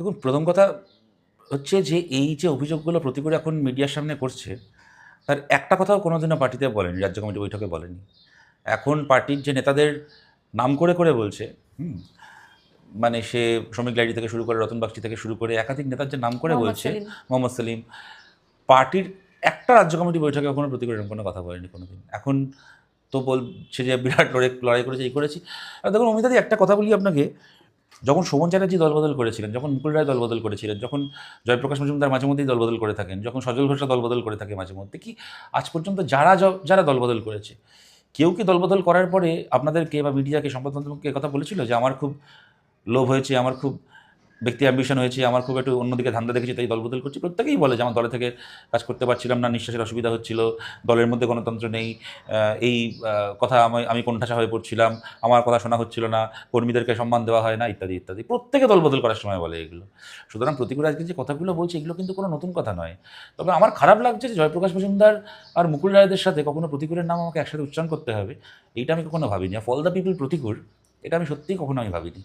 দেখুন, প্রথম কথা হচ্ছে যে এই যে অভিযোগগুলো প্রতিকূলে এখন মিডিয়ার সামনে করছে, তার একটা কথাও কোনোদিনও পার্টিতে বলেনি, রাজ্য কমিটি বৈঠকে বলেনি। এখন পার্টির যে নেতাদের নাম করে করে বলছে, হুম, মানে সে শ্রমিক লাইড়ি থেকে শুরু করে রতন বাগচি থেকে শুরু করে একাধিক নেতার যে নাম করে মোহাম্মদ বলছে, সেলিম। মোহাম্মদ সেলিম, পার্টির একটা রাজ্য কমিটি বৈঠকে কখনো প্রতিকূলে এরকম কোনো কথা বলেনি কোনোদিন। এখন তো বলছে যে বিরাট লড়াই করেছে, এই করেছি। আর দেখুন অমিতাদি, একটা কথা বলি আপনাকে, যখন শোভন চ্যাটার্জি দলবদল করেছিলেন, যখন মুকুল রায় দলবদল করেছিলেন, যখন জয়প্রকাশ মজুমদার মাঝে মধ্যেই দলবদল করে থাকেন, যখন সজল ঘোষরা দলবদল করে থাকে মাঝে মধ্যে, কি আজ পর্যন্ত যারা দলবদল করেছে, কেউ কি দলবদল করার পরে আপনাদেরকে বা মিডিয়াকে, সংবাদ মাধ্যমকে কথা বলেছিল যে আমার খুব লোভ হয়েছে, আমার খুব ব্যক্তি অ্যাম্বিশন হয়েছে, আমার খুব একটু অন্যদিকে ধান্দা দেখেছি তাই দলবদল করছি? প্রত্যেকেই বলে যে আমার দলে থেকে কাজ করতে পারছিলাম না, নিঃশ্বাসের অসুবিধা হচ্ছিল, দলের মধ্যে গণতন্ত্র নেই, এই কথা আমি কোণঠাসা হয়ে পড়ছিলাম, আমার কথা শোনা হচ্ছিল না, কর্মীদেরকে সম্মান দেওয়া হয় না, ইত্যাদি ইত্যাদি। প্রত্যেকে দলবদল করার সময় বলে এগুলো। সুতরাং প্রতিকূল আজকে যে কথাগুলো বলছে, এগুলো কিন্তু কোনো নতুন কথা নয়। তবে আমার খারাপ লাগছে যে জয়প্রকাশ মজুমদার আর মুকুল রায়দের সাথে কখনো প্রতিকূলের নাম আমাকে একসাথে উচ্চারণ করতে হবে, এইটা আমি কখনো ভাবিনি। ফল দ্য পিপল প্রতিকূল, এটা আমি সত্যিই কখনো আমি ভাবিনি।